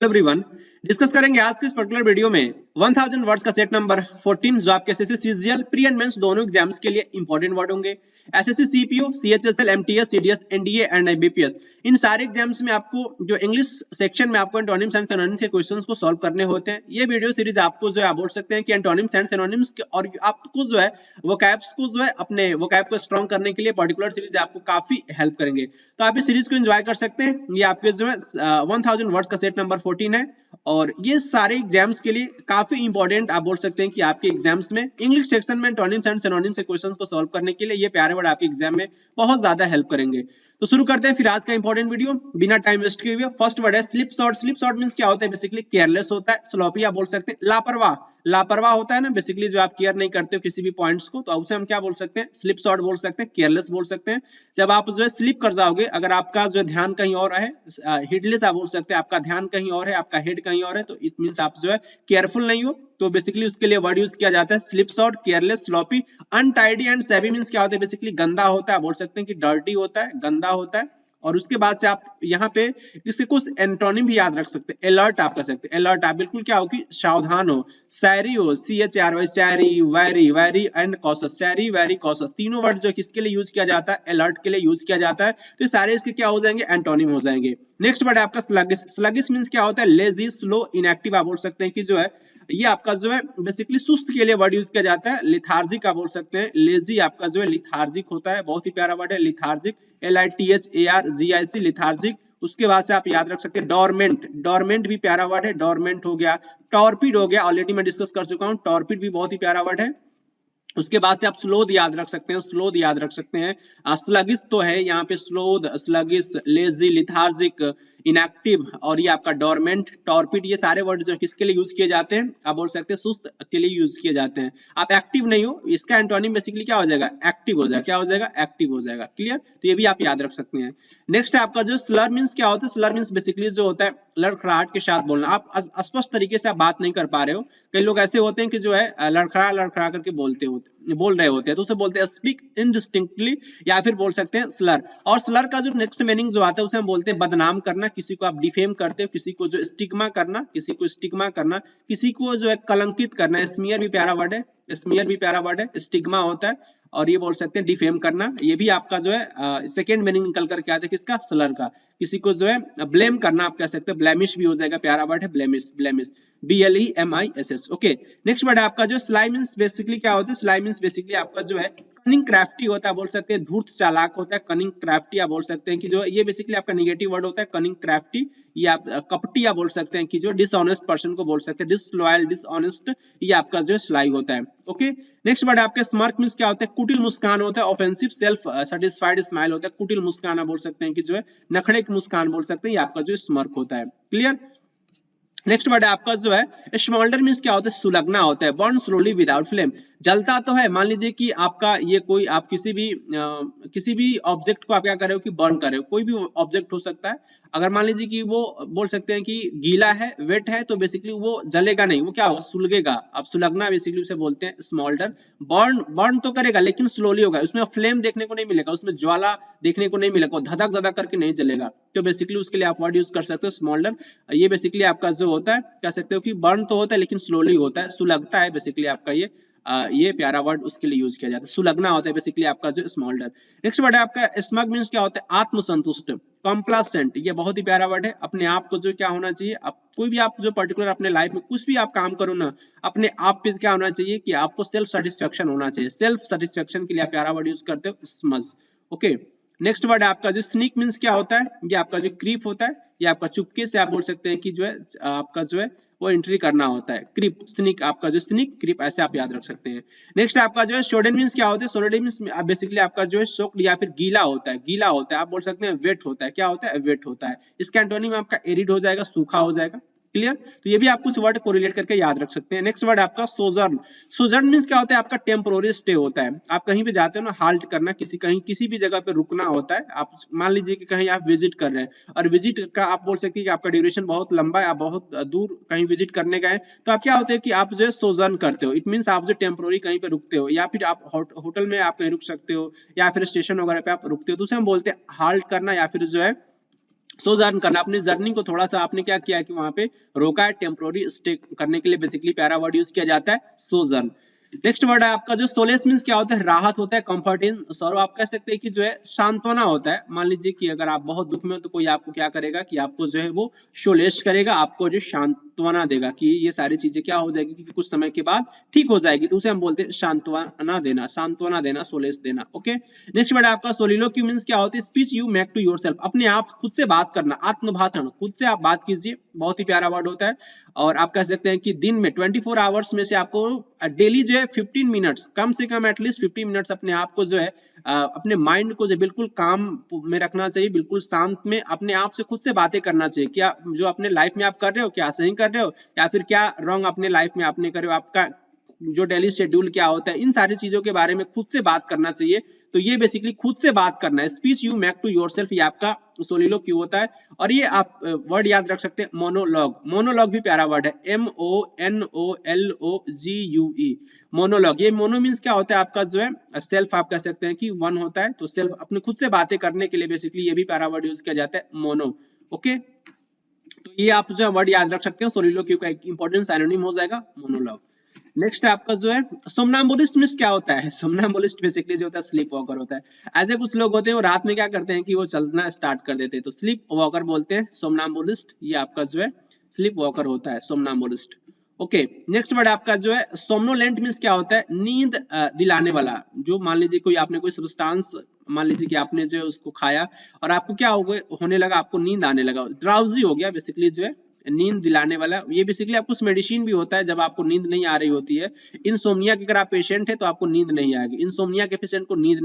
Hello everyone, discuss करेंगे आज के इस पर्टिकुलर वीडियो में 1000 वर्ड्स का सेट नंबर 14 जो आपके SSC CGL pre and mains दोनों एग्जाम्स के लिए इंपॉर्टेंट वर्ड होंगे। SSC CPO, CHSL, MTS, CDS, NDA and IBPS इन सारे एग्जाम्स में आपको जो इंग्लिश सेक्शन में आपको एंटोनिम्स एंड सिनोनिम्स के क्वेश्चंस को सॉल्व करने होते हैं। ये वीडियो सीरीज आपको जो है आप बोल सकते हैं कि एंटोनिम्स एंड सिनोनिम्स और आपको जो है वोकैब्स को जो है अपने वोकैब को स्ट्रॉन्ग करने के लिए पर्टिकुलर सीरीज आपको काफी हेल्प करेंगे। तो आप इस सीरीज को एंजॉय कर सकते हैं। ये आपके जो है 1000 वर्ड्स का सेट नंबर 14 है और ये सारे एग्जाम्स के लिए काफी इंपॉर्टेंट आप बोल सकते हैं कि आपके एग्जाम्स में इंग्लिश सेक्शन में एंटोनिम्स एंड सिनोनिम्स के क्वेश्चंस को सॉल्व करने के लिए ये प्यारे वर्ड आपके एग्जाम में बहुत ज्यादा हेल्प करेंगे। तो शुरू करते हैं फिर आज का इंपॉर्टेंट वीडियो बिना टाइम वेस्ट किए हुए। फर्स्ट वर्ड है slip shot. Slip shot means क्या होता है? बेसिकली केयरलेस होता है, स्लोपी आप बोल सकते हैं, लापरवाह। लापरवाह होता है ना, बेसिकली जो आप केयर नहीं करते हो किसी भी पॉइंट्स को, तो उसे हम क्या बोल सकते हैं? स्लिप शॉट बोल सकते हैं, केयरलेस बोल सकते हैं। जब आप जो है स्लिप कर जाओगे, अगर आपका जो ध्यान कहीं और है, हेडलेस आप बोल सकते हैं, आपका ध्यान कहीं और है, आपका हेड कहीं और है, तो इट मींस आप जो है केयरफुल नहीं हो। तो बेसिकली उसके लिए वर्ड यूज किया जाता है slip shot, careless, sloppy. Untidy and सेवी मींस क्या होता है? बेसिकली गंदा होता है, बोल सकते हैं कि डर्टी होता है, गंदा होता है। और उसके बाद से आप यहाँ पे इसके कुछ एंटोनिम भी याद रख सकते हैं। अलर्ट आप कह सकते हैं, अलर्ट आप बिल्कुल क्या हो कि सावधान हो। सैरी हो, CHRY, सैरी, वेरी, वेरी एंड कॉशस। सैरी, वेरी, कॉशस तीनों वर्ड जो किसके लिए यूज किया जाता है? अलर्ट के लिए यूज किया जाता है। तो सारे इसके क्या हो जाएंगे? एंटोनिम हो जाएंगे। नेक्स्ट वर्ड है आपका स्लगिश। स्लगिश मींस क्या होता है? लेजी, स्लो, इनएक्टिव आप बोल सकते हैं कि जो है ये आपका जो है बेसिकली सुस्त के लिए वर्ड यूज किया जाता है। लिथार्जिक आप बोल सकते हैं। लेजी आपका जो है लिथार्जिक होता है, बहुत ही प्यारा वर्ड है लिथार्जिक, LITHARGIC, लिथार्जिक। उसके बाद से आप याद रख सकते हैं डोरमेंट। डोरमेंट भी प्यारा वर्ड है, डोरमेंट हो गया। टॉर्पिड हो गया, ऑलरेडी मैं डिस्कस कर चुका हूं, टॉर्पिड भी बहुत ही प्यारा वर्ड है। उसके बाद से आप स्लोथ याद रख सकते हैं, स्लोथ याद रख सकते हैं। स्लगिस तो है यहाँ पे, sloth, sluggish, lazy, lethargic, inactive और ये आपका डोरमेंट, टॉर्पिड, ये सारे वर्ड जो किसके लिए यूज किए जाते हैं? आप बोल सकते हैं सुस्त के लिए यूज किए जाते हैं। आप एक्टिव नहीं हो, इसका एंटोनिम बेसिकली क्या हो जाएगा? एक्टिव हो जाएगा। क्या हो जाएगा? एक्टिव हो जाएगा। क्लियर? तो ये भी आप याद रख सकते हैं। नेक्स्ट आपका जो स्लर मींस क्या होता है? स्लर मींस बेसिकली जो होता है लड़खड़ाहट के साथ बोलना। आप स्पष्ट तरीके से आप बात नहीं कर पा रहे हो। कई लोग ऐसे होते हैं कि जो है लड़खड़ा लड़खड़ा करके बोल रहे होते हैं, तो उसे बोलते हैं स्पीक इनडिस्टिंक्टली या फिर बोल सकते हैं स्लर। और स्लर का जो नेक्स्ट मीनिंग जो आता है उसे हम बोलते हैं बदनाम करना। किसी को आप डिफेम करते हो, किसी को जो स्टिग्मा करना, किसी को स्टिग्मा करना, किसी को जो है कलंकित करना। स्मीयर भी प्यारा वर्ड है, स्मीयर भी प्यारा वर्ड है। स्टिग्मा होता है और ये बोल सकते हैं डिफेम करना। ये भी आपका जो है सेकेंड मीनिंग निकल करके आता है किसका? स्लर का। किसी को जो है ब्लेम करना आप कह सकते हैं, ब्लेमिश भी हो जाएगा, प्यारा वर्ड है blemish, blemish, BLEMISS। Okay, next word है आपका जो स्लाई मींस बेसिकली क्या होता है? स्लाई मींस बेसिकली आपका जो है कनिंग क्राफ्टी होता है, बोल सकते हैं धूर्त चालाक होता है, कनिंग क्राफ्टी आप बोल सकते हैं कि जो ये बेसिकली आपका नेगेटिव वर्ड होता है कनिंग क्राफ्टी। ये आप कपटी आप बोल सकते हैं कि जो डिसऑनेस्ट पर्सन को बोल सकते हैं, डिसलॉयल, डिसऑनेस्ट, ये आपका जो स्लाई होता है। ओके, नेक्स्ट वर्ड आपका स्मार्क मींस क्या होता है? कुटिल मुस्कान होता है, ऑफेंसिव सेल्फ सेटिस्फाइड स्माइल होता है, कुटिल मुस्कान आप बोल सकते हैं कि जो है नखड़े की मुस्कान बोल सकते हैं, ये आपका जो स्मार्क होता है। क्लियर? नेक्स्ट वर्ड है आपका जो है स्मोल्डर मींस क्या होता है? सुलगना होता है, बर्न स्लोली विदाउट फ्लेम। जलता तो है, मान लीजिए कि आपका ये कोई आप किसी भी ऑब्जेक्ट को आप क्या कर रहे हो कि बर्न कर रहे हो। कोई भी ऑब्जेक्ट हो सकता है, अगर मान लीजिए कि वो बोल सकते हैं कि गीला है, वेट है, तो बेसिकली वो जलेगा नहीं, वो क्या होगा? सुलगेगा। अब सुलगना बेसिकली उसे बोलते हैं स्मोल्डर। बर्न बर्न तो करेगा लेकिन स्लोली होगा, उसमें फ्लेम देखने को नहीं मिलेगा, उसमें ज्वाला देखने को नहीं मिलेगा, धधक धधक करके नहीं जलेगा। तो बेसिकली उसके लिए आप वर्ड यूज कर सकते हो स्मोल्डर। ये बेसिकली आपका जो होता है कह सकते हो कि बर्न तो होता है लेकिन स्लोली होता है, सुलगता है बेसिकली आपका ये प्यारा वर्ड उसके लिए यूज किया जाता है। सुलगना होता है बेसिकली आपका जो स्मोल्डर। नेक्स्ट वर्ड है आपका स्मग मींस क्या होता है? आत्मसंतुष्ट, कॉम्प्लासेंट, ये बहुत ही प्यारा वर्ड है। अपने आप को जो क्या होना चाहिए, आप कोई भी आप जो पर्टिकुलर अपने लाइफ में कुछ भी आप काम करो ना, अपने आप पे क्या होना चाहिए कि आपको सेल्फ सेटिस्फेक्शन होना चाहिए। सेल्फ सेटिस्फेक्शन के लिए आप प्यारा वर्ड यूज करते हो स्मज। ओके, नेक्स्ट वर्ड है आपका जो स्नीक मींस क्या होता है? ये आपका जो क्रीप होता है, ये आपका चुपके से आप बोल सकते हैं कि जो है आपका जो है वो एंट्री करना होता है। क्रिप, स्निक, आपका जो स्निक, क्रिप, ऐसे आप याद रख सकते हैं। नेक्स्ट आपका जो है सोडेन मींस क्या होता है? सोडेन मींस बेसिकली आपका जो है सोक्ड या फिर गीला होता है, गीला होता है, आप बोल सकते हैं वेट होता है। क्या होता है? वेट होता है। इसका एंटोनिम आपका एरिड हो जाएगा, सूखा हो जाएगा। क्लियर? तो ये भी आप कुछ वर्ड कोरिलेट करके याद रख सकते हैं। नेक्स्ट वर्ड आपका सोजर्न। सोजर्न मींस क्या होता है? आपका टेम्पोररी स्टे होता है। आप कहीं पे जाते हो ना, हाल्ट करना, किसी भी जगह पे रुकना होता है। आप मान लीजिए कि कहीं आप विजिट कर रहे हैं और विजिट का आप बोल सकते हैं कि आपका ड्यूरेशन बहुत लंबा है, आप बहुत दूर कहीं विजिट करने गए, तो आप क्या होते हैं कि आप जो है सोजर्न करते हो। इट मींस आप जो टेम्पोररी कहीं पे रुकते हो, या फिर आप होटल में आप कहीं रुक सकते हो, या फिर स्टेशन वगैरह पे आप रुकते हो, तो उसे हम बोलते हैं हाल्ट करना, या फिर जो है सोजर्न करना, अपनी जर्नी को थोड़ा सा आपने क्या किया कि वहां पे रोका है, टेम्पोररी स्टे करने के लिए बेसिकली प्यारा वर्ड यूज किया जाता है सोजर्न। नेक्स्ट वर्ड है आपका जो सोलेस मीन्स क्या होता है, राहत होता है, कंफर्ट इन सॉरो। आप कह सकते हैं कि जो है सांत्वना होता है। मान लीजिए कि अगर आप बहुत दुख में हो तो कोई आपको क्या करेगा कि आपको जो है वो शोलेश करेगा, आपको जो सांत्वना देगा कि ये सारी चीजें क्या हो जाएगी कि कुछ समय के बाद ठीक हो जाएगी, तो उसे हम बोलते हैं सांत्वना देना, सांत्वना देना, सोलेस देना। ओके, नेक्स्ट वर्ड है आपका सोलिलोक्यू मीन्स क्या होता है, speech you make to yourself, अपने आप खुद से बात करना, आत्मभाषण, खुद से आप बात कीजिए, बहुत ही प्यारा वर्ड होता है। और आप कह सकते हैं कि दिन में 24 आवर्स में से आपको डेली जो है 15 मिनट्स, कम से कम एटलीस्ट 15 मिनट्स अपने आप को जो है अपने माइंड को जो बिल्कुल काम में रखना चाहिए, बिल्कुल शांत में अपने आप से खुद से बातें करना चाहिए। क्या जो अपने लाइफ में आप कर रहे हो क्या सही कर रहे हो, या फिर क्या रॉन्ग अपने लाइफ में आपने कर रहे हो, आपका जो डेली शेड्यूल क्या होता है, इन सारी चीजों के बारे में खुद से बात करना चाहिए। तो ये बेसिकली खुद से बात करना है, speech you make to yourself, ये आपका सोलिलोक्यू होता है। और ये आप वर्ड याद रख सकते हैं मोनोलॉग, मोनोलॉग भी प्यारा वर्ड है, MONOLOGUE, मोनोलॉग। ये मोनो मीन्स क्या होता है आपका जो है सेल्फ, आप कह सकते हैं कि वन होता है, तो सेल्फ अपने खुद से बातें करने के लिए बेसिकली ये भी प्यारा वर्ड यूज किया जाता है, मोनो। ओके, तो ये आप जो है वर्ड याद रख सकते हो, सोलिलोक्यू का एक इंपॉर्टेंट सिनोनिम हो जाएगा मोनोलॉग। नेक्स्ट आपका जो है सोमनाम्बुलिस्ट मींस क्या होता है, सोमनाम्बुलिस्ट बेसिकली जो होता है स्लीप वॉकर होता है। ऐसे कुछ लोग होते हैं वो रात में क्या करते हैं कि वो चलना स्टार्ट कर देते हैं, तो स्लीप वॉकर बोलते हैं सोमनाम्बुलिस्ट, ये आपका जो है स्लीप वॉकर होता है सोमनाम्बुलिस्ट। ओके, नेक्स्ट वर्ड आपका जो है सोमनोलेंट मींस क्या होता है, नींद दिलाने वाला। जो मान लीजिए कोई आपने कोई सब्सटेंस, मान लीजिए कि आपने जो है उसको खाया और आपको क्या होने लगा, आपको नींद आने लगा, ड्राउजी हो गया, बेसिकली जो है नींद दिलाने वाला। ये बेसिकली आपको मेडिसिन भी होता है जब आपको नींद नहीं आ रही होती है। इनसोम्निया के अगर आप पेशेंट है तो आपको नींद नहीं आएगी, इनसोम्निया के पेशेंट को नींद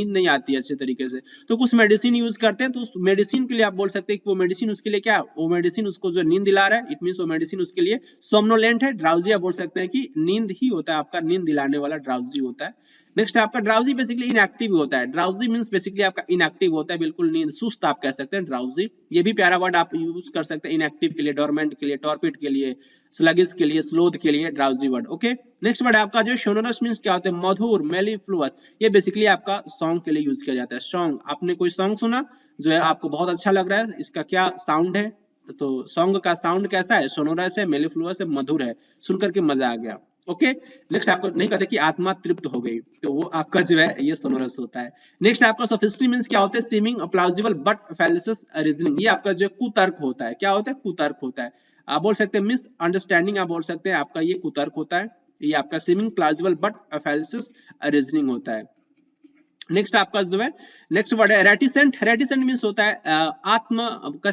नहीं आती है अच्छे तरीके से, तो कुछ मेडिसिन यूज करते हैं, तो उस मेडिसिन के लिए आप बोल सकते हैं कि वो मेडिसिन उसके लिए क्या, वो मेडिसिन उसको जो नींद दिला रहा है, इट मीन वो मेडिसिन उसके लिए सोमनोलेंट है। ड्राउजी आप बोल सकते हैं कि नींद ही होता है आपका, नींद दिलाने वाला ड्राउजी होता है। नेक्स्ट आपका ड्राउजी बेसिकली इनएक्टिव होता है, ड्राउजी मींस बेसिकली आपका इनएक्टिव होता है, बिल्कुल नींद, सुस्त आप कह सकते हैं ड्राउजी। ये भी प्यारा वर्ड आप यूज कर सकते हैं इनएक्टिव के लिए, डोरमेंट के लिए, टॉर्पिड के लिए, स्लगिश के लिए, स्लोथ के लिए, drowsy word. Okay, next word आपका जो सोनोरस मींस क्या होता है, मधुर, मेलिफ्लुअस, ये बेसिकली आपका सॉन्ग के लिए यूज किया जाता है। सॉन्ग, आपने कोई सॉन्ग सुना जो है आपको बहुत अच्छा लग रहा है, इसका क्या साउंड है, तो सॉन्ग का साउंड कैसा है, सोनोरस है, मेलिफ्लुअस है, मधुर है, सुनकर के मजा आ गया। ओके, नेक्स्ट आपको नहीं कहते कि आत्मा तृप्त हो गई, तो वो आपका जो है ये सोनोरस होता है। नेक्स्ट आपका सोफिस्ट्री मींस क्या होता है, सीमिंग प्लाउजिबल बट फैलेसियस रीजनिंग, ये आपका जो कुतर्क होता है। क्या होता है, कुतर्क होता है। आप बोल सकते हैं मिस अंडरस्टैंडिंग, आप बोल सकते हैं आपका ये कुतर्क होता है। ये आपका सीमिंग प्लाउजिबल बट फैलेसियस रीजनिंग होता है। नेक्स्ट आपका जो है नेक्स्ट वर्ड है रेटिसेंट, रेटिसेंट मींस होता है आत्म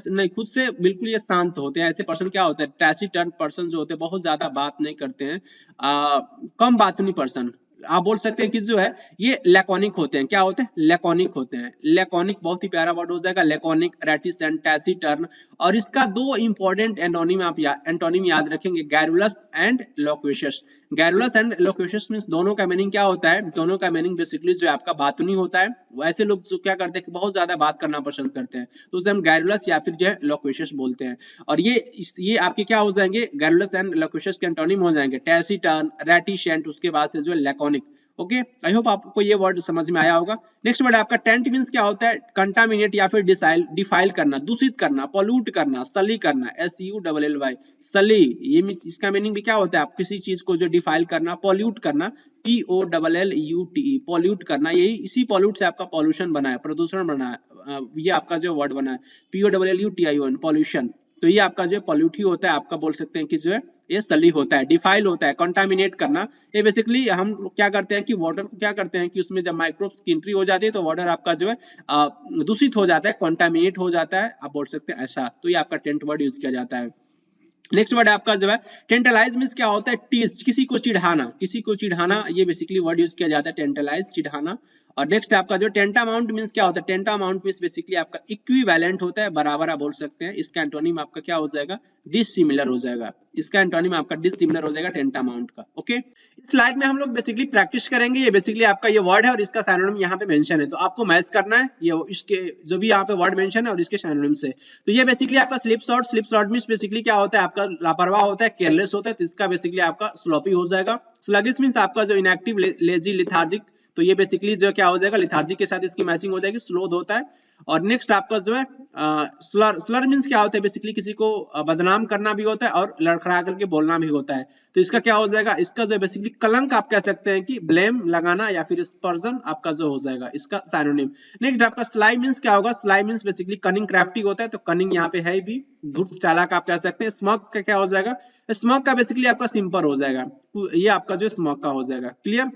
नहीं, खुद से बिल्कुल ये शांत होते हैं। ऐसे पर्सन क्या होते हैं, टैसिटर्न पर्सन जो होते हैं, बहुत ज्यादा बात नहीं करते हैं, कम बातूनी पर्सन। आप बोल सकते हैं कि जो है ये लैकोनिक होते हैं। क्या होते हैं, लैकोनिक होते हैं। लैकोनिक बहुत ही प्यारा वर्ड हो जाएगा, लैकोनिक, रेटिसेंट, टैसिटर्न। और इसका दो इंपॉर्टेंट एंटोनिम आप एंटोनिम याद रखेंगे, garrulous and loquacious. Garrulous and loquacious means दोनों का मीनिंग क्या होता है, दोनों का मीनिंग बेसिकली जो आपका बातूनी होता है। वैसे लोग जो क्या करते हैं कि बहुत ज्यादा बात करना पसंद करते हैं, तो उसे हम गैरुलस या फिर जो है लोक्वेशियस बोलते हैं। और ये आपके क्या हो जाएंगे, गैरुलस एंड लोक्वेशियस के एंटोनिम हो जाएंगे, टैसिटर्न, रेटिसेंट, उसके बाद से जो है लैकोनिक। ओके, आई होप आपको ये वर्ड समझ में आया होगा। नेक्स्ट वर्ड आपका टेंट मींस क्या होता है, कंटामिनेट या फिर डिफाइल करना, दूषित करना, पॉल्यूट करना, सली करना, SULLY, सली। ये इसका मीनिंग भी क्या होता है, आप किसी चीज को जो डिफाइल करना, पॉल्यूट करना, POLLUTE, पॉल्यूट करना। यही इसी पॉल्यूट से आपका पॉल्यूशन बना है, प्रदूषण बना है, ये आपका जो वर्ड बना है POLLUTION, पॉल्यूशन। तो ये आपका जो पॉल्यूट ही होता है, आपका बोल सकते हैं कि जो है ये सली होता है। डिफाइल होता है, कंटामिनेट करना। ये बेसिकली हम क्या करते हैं कि वाटर को क्या करते हैं कि उसमें जब माइक्रोब्स की एंट्री हो जाती है तो वाटर आपका जो है दूषित हो जाता है, कंटामिनेट हो जाता है, आप बोल सकते हैं ऐसा। तो ये आपका टेंट वर्ड यूज किया जाता है। नेक्स्ट वर्ड आपका जो है टेंटलाइज मींस क्या होता है, टीज, किसी को चिढ़ाना, किसी को चिढ़ाना, ये बेसिकली वर्ड यूज किया जाता है, टेंटलाइज, चिढ़ाना। और नेक्स्ट आपका जो टेंटामाउंट मींस क्या होता है, टेंटामाउंट मींस बेसिकली आपका इक्विवेलेंट होता है, बराबर आप बोल सकते हैं। इसका एंटोनिम आपका क्या हो जाएगा, डिसिमिलर हो जाएगा। इसका एंटोनिम आपका डिसिमिलर हो जाएगा टेंटामाउंट का। ओके, इस स्लाइड में हम लोग बेसिकली प्रैक्टिस करेंगे। ये बेसिकली आपका ये वर्ड है और इसका सिनोनिम यहाँ पे मेंशन है, तो आपको मैच करना है ये इसके जो भी यहाँ पे वर्ड मेंशन है और इसके सिनोनिम से। तो ये बेसिकली आपका slip shot, slip shot means basically क्या होता है, आपका लापरवाह होता है, केयरलेस होता है, तो इसका बेसिकली आपका स्लोपी हो जाएगा। स्लगिश मींस आपका जो इनएक्टिव, लेजी, लिथार्जिक, तो ये बेसिकली जो क्या हो जाएगा, लिथार्जी के साथ इसकी मैचिंग हो जाएगी, स्लोथ होता है। और नेक्स्ट आपका जो है स्लर मीन्स क्या होता है, बेसिकली किसी को बदनाम करना भी होता है और लड़खड़ा करके बोलना भी होता है। तो इसका क्या हो जाएगा, इसका जो बेसिकली कलंक आप कह सकते हैं कि ब्लेम लगाना या फिर स्पर्जन आपका जो हो जाएगा इसका सिनोनिम। नेक्स्ट आपका स्लाई मीन्स क्या होगा, sly means basically cunning crafty होता है, तो कनिंग यहाँ पे है भी, धूर्त चालाक आप कह सकते हैं। स्मग का क्या हो जाएगा, स्मग का बेसिकली आपका सिंपल हो जाएगा, ये आपका जो स्मग का हो जाएगा। क्लियर।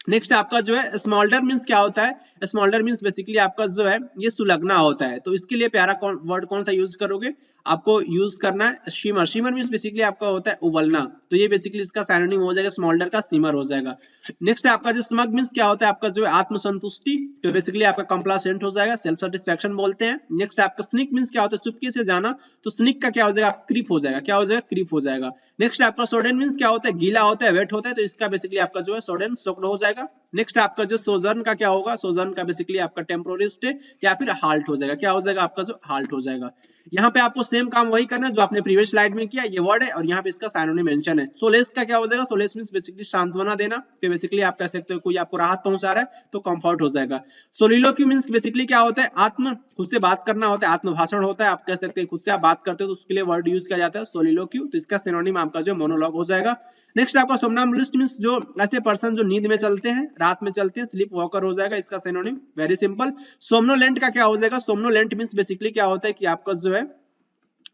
नेक्स्ट आपका जो है स्मॉल्डर मीन्स क्या होता है, स्मॉल्डर मीन्स बेसिकली आपका जो है ये सुलगना होता है, तो इसके लिए प्यारा वर्ड कौन सा यूज करोगे, आपको यूज करना है शिमर। शिमर मीन्स बेसिकली आपका होता है उबलना, तो ये बेसिकली इसका सिनोनिम हो जाएगा स्मॉल्डर का, सिमर हो जाएगा। नेक्स्ट आपका जो स्मग मीन्स क्या होता है, आपका जो है आत्मसंतुष्टि, तो बेसिकली आपका कंप्लासेंट हो जाएगा, सेल्फ सेटिस्फैक्शन बोलते हैं। नेक्स्ट आपका स्निक मीन्स क्या होता है, चुपके से जाना, तो स्निक का क्या हो जाएगा, क्रीप हो जाएगा, क्या हो जाएगा, क्रीप हो जाएगा। नेक्स्ट आपका सोडन मीन्स क्या होता है, गीला होता है, वेट होता है, तो इसका बेसिकली आपका जो है सोडन सोक्ड हो जाएगा। नेक्स्ट आपका जो सोजर्न का क्या होगा, सोजर्न का बेसिकली आपका टेम्पोररी स्टे या फिर हाल्ट हो जाएगा, क्या हो जाएगा आपका जो हाल्ट हो जाएगा। यहाँ पे आपको सेम काम वही करना है जो आपने प्रीवियस स्लाइड में किया, ये वर्ड है और यहाँ पे इसका सिनोनिम मेंशन है। सोलेस का क्या हो जाएगा, सोलेस मींस बेसिकली सांत्वना देना, तो बेसिकली आप कह सकते हो कोई आपको राहत पहुंचा रहा है तो कंफर्ट हो जाएगा। सोलिलोक्यू मींस बेसिकली क्या होता है, आत्म खुद से बात करना होता है, आत्मभाषण होता है, आप कह सकते हैं खुद से आप बात करते हो तो उसके लिए वर्ड यूज किया जाता है सोलिलोक्यू, तो इसका सिनोनिम आपका जो मोनोलॉग हो जाएगा। नेक्स्ट आपका सोमनाम्बुलिस्ट मींस जो ऐसे पर्सन जो नींद में चलते हैं, रात में चलते हैं, स्लीप वॉकर हो जाएगा, इसका सिनोनिम वेरी सिंपल। सोमनोलेंट का क्या हो जाएगा, सोमनोलेंट मींस बेसिकली क्या होता है कि आपका जो है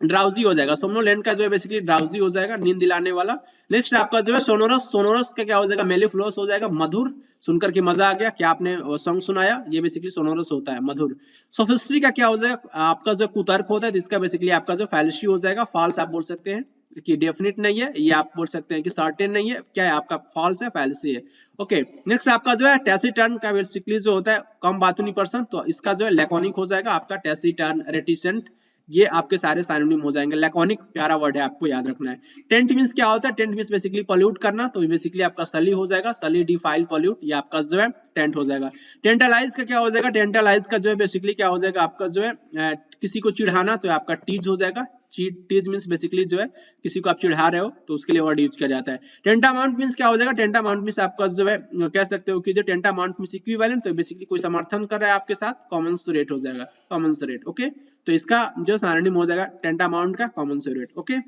ड्राउजी हो जाएगा, सोमनोलेंट का जो है बेसिकली ड्राउजी हो जाएगा, नींद दिलाने वाला। नेक्स्ट आपका जो है सोनोरस, सोनोरस का क्या हो जाएगा, मेलिफ्लोस हो जाएगा, मधुर, सुनकर के मजा आ गया, क्या आपने सॉन्ग सुनाया, ये बेसिकली सोनोरस होता है, मधुर। सोफिस्ट्री का क्या हो जाएगा, आपका जो कुतर्क होता है, तो इसका बेसिकली आपका जो फैलेसी हो जाएगा, फॉल्स आप बोल सकते हैं कि डेफिनेट नहीं है, ये आप बोल सकते हैं कि सर्टेन नहीं है, क्या है आपका फॉल्स है, फैलेसी है। ओके नेक्स्ट आपका जो है टैसिटर्न का बेसिकली जो होता है कम बातूनी पर्सन, तो इसका जो है लैकोनिक हो जाएगा आपका, टैसिटर्न, रेटिसेंट, ये आपके सारे सिनोनिम हो जाएंगे। लैकोनिक प्यारा वर्ड है, आपको याद रखना है। टेंट मींस क्या होता है, टेंट मींस बेसिकली पॉल्यूट करना, तो बेसिकली आपका सली हो जाएगा, सली, डिफाइल, पॉल्यूट, ये आपका जो है टेंट हो जाएगा। टेंटलाइज का क्या हो जाएगा, टेंटलाइज का जो है बेसिकली क्या हो जाएगा आपका जो है किसी को चिढ़ाना, तो आपका टीज हो जाएगा। टीज मींस बेसिकली जो है किसी को आप चिढ़ा रहे हो तो उसके लिए वर्ड यूज किया जाता है। टेंटामाउंट मींस क्या हो जाएगा, टेंटामाउंट मींस आपका जो है कह सकते हो कि जो टेंटामाउंट मींस इक्विवेलेंट, तो बेसिकली कोई समर्थन कर रहा है आपके साथ, कॉमन्सुरेट हो जाएगा, कॉमन्सुरेट। ओके तो इसका जो सिनोनिम हो जाएगा टेंटामाउंट का कॉमन्सुरेट। ओके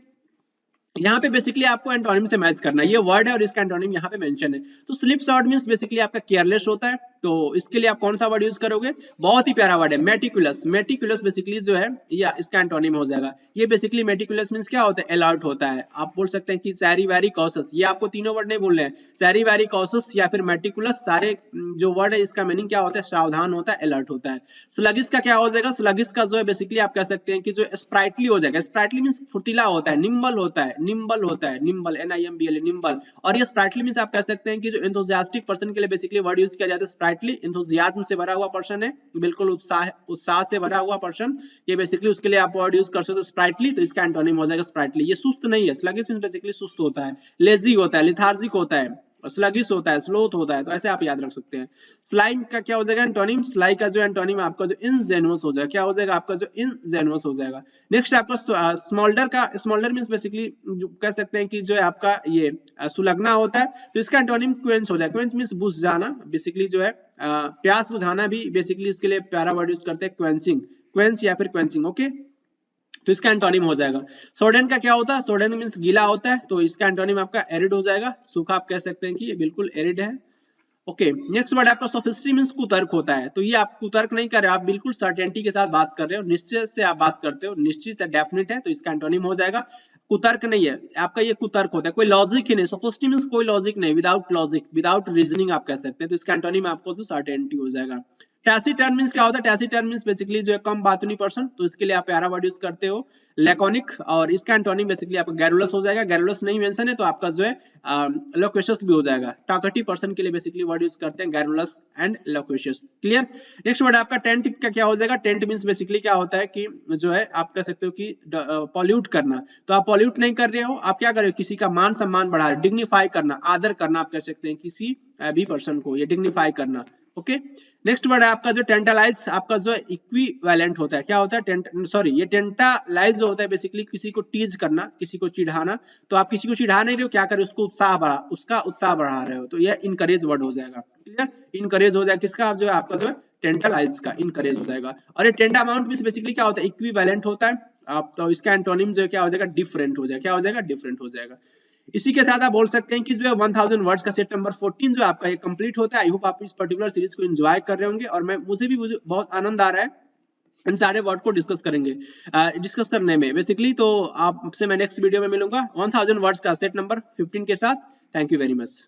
यहाँ पे बेसिकली आपको एंटोनिम से मैच करना है, ये वर्ड है और इसका एंटोनिम यहाँ पे मेंशन है। तो स्लिप शॉर्ट मींस बेसिकली आपका केयरलेस होता है, तो इसके लिए आप कौन सा वर्ड यूज करोगे, बहुत ही प्यारा वर्ड है मेटिकुलस। मेटिकुलस बेसिकली जो है या इसका एंटोनिम हो जाएगा, ये बेसिकली मेटिकुलस मींस क्या होता है, अलर्ट होता है। आप बोल सकते हैं कि सैरी वैरी कॉशस, ये आपको तीनों वर्ड नहीं बोल रहे हैं, सैरी वैरी कॉशस या फिर मेटिकुलस, सारे जो वर्ड है इसका मीनिंग क्या होता है, सावधान होता है, अलर्ट होता है। स्लगिस का क्या हो जाएगा, स्लगिस का जो है बेसिकली आप कह सकते हैं कि जो स्प्राइटली हो जाएगा, स्प्राइटली मींस फुर्तीला होता है, निम्बल होता है, निम्बल होता है, निम्बल, NIMBL, निम्बल। और ये स्प्राइटली मींस आप कह सकते हैं कि जो एंथुसियास्टिक पर्सन के लिए बेसिकली वर्ड यूज किया जाता है स्प्राइटली, एंथुसियाज्म से भरा हुआ पर्सन है, बिल्कुल उत्साह से भरा हुआ पर्सन, ये बेसिकली उसके लिए आप वर्ड यूज कर सकते हो स्प्राइटली, तो इसका एंटोनिम हो जाएगा स्प्राइटली। ये सुस्त नहीं है, स्लगिश मींस बेसिकली सुस्त होता है, लेजी होता है, लेथार्जिक होता है, स्लगिश होता है, स्लोथ होता है, तो ऐसे आप याद रख सकते हैं। स्लाइम का क्या हो जाएगा एंटोनिम, स्लाई का जो एंटोनिम आपका जो इनजेनुअस हो जाएगा, क्या हो जाएगा आपका जो इनजेनुअस हो जाएगा। नेक्स्ट आपका स्मॉल्डर का, स्मॉल्डर मींस बेसिकली कह सकते हैं कि जो है आपका ये सुलगना होता है, तो इसका एंटोनिम क्वेंच हो जाएगा। क्वेंच मींस बुझ जाना, बेसिकली जो है प्यास बुझाना भी बेसिकली उसके लिए प्यारा वर्ड यूज करते हैं क्वेंचिंग, क्वेंच या फिर क्वेंचिंग। ओके तो इसका एंटोनिम हो जाएगा। सोडेन का क्या होता है, सोडेन मींस गीला होता है, तो इसका एंटोनिम आपका एरिड हो जाएगा, सूखा आप कह सकते हैं कि ये बिल्कुल एरिड है। ओके नेक्स्ट वर्ड आपका सोफिस्ट्री मींस कुतर्क होता है, तो ये आप कुतर्क नहीं कर रहे, आप बिल्कुल सर्टेनिटी के साथ बात कर रहे हो, निश्चय से आप बात करते हो, निश्चित है, डेफिनेट है, तो इसका एंटोनिम हो जाएगा कुतर्क नहीं है आपका, ये कुतर्क होता है, कोई लॉजिक ही नहीं। सोफिस्ट्री मींस कोई लॉजिक नहीं, विदाउट लॉजिक, विदाउट रीजनिंग आप कह सकते हैं, तो इसका एंटोनिम आपको जो सर्टेनिटी हो जाएगा। टैसिटर्न मींस क्या होता है, टैसिटर्न मींस बेसिकली जो है कम बातूनी पर्सन, तो इसके लिए आप प्यारा वर्ड यूज करते हो लैकोनिक, और इसका एंटोनिम बेसिकली आपका गैरुलस हो जाएगा। गैरुलस नहीं मेंशन है तो आपका जो है लोक्वेशियस भी हो जाएगा, टॉकेटिव पर्सन के लिए बेसिकली वर्ड यूज करते हैं garrulous and loquacious. Clear. Next word आपका टेंट का क्या हो जाएगा, टेंट मींस बेसिकली क्या होता है कि जो है आप कह सकते हो कि पॉल्यूट करना, तो आप पॉल्यूट नहीं कर रहे हो, आप क्या कर रहे हो, किसी का मान सम्मान बढ़ा रहे हो, डिग्निफाई करना, आदर करना, आप कह सकते हैं किसी भी पर्सन को, ये डिग्निफाई करना। ओके नेक्स्ट वर्ड है आपका जो टेंटलाइज, आपका जो इक्विवेलेंट होता है, क्या होता है ये टेंटलाइज होता है बेसिकली किसी को टीज करना, किसी को चिढ़ाना, तो आप किसी को चिढ़ा नहीं रहे हो, क्या कर रहे हो, उसका उत्साह बढ़ा रहे हो, तो ये इनकरेज वर्ड हो जाएगा। क्लियर, इनकरेज हो जाएगा किसका, जो है आपका जो है टेंटलाइज का इनकरेज हो जाएगा। और ये टेंडामाउंट मींस बेसिकली क्या होता है, इक्विवेलेंट होता है। आप तो इसका एंटोनिम जो क्या हो जाएगा, डिफरेंट हो जाएगा। क्या हो जाएगा, डिफरेंट हो जाएगा। इसी के साथ आप बोल सकते हैं कि जो है 1000 वर्ड्स का सेट नंबर 14 जो आपका ये कंप्लीट होता है। आई होप आप इस पर्टिकुलर सीरीज को एंजॉय कर रहे होंगे, और मुझे बहुत आनंद आ रहा है इन सारे वर्ड को डिस्कस करने में बेसिकली। तो आपसे मैं नेक्स्ट वीडियो में मिलूंगा 1000 वर्ड्स का सेट नंबर 15 के साथ। Thank you very much.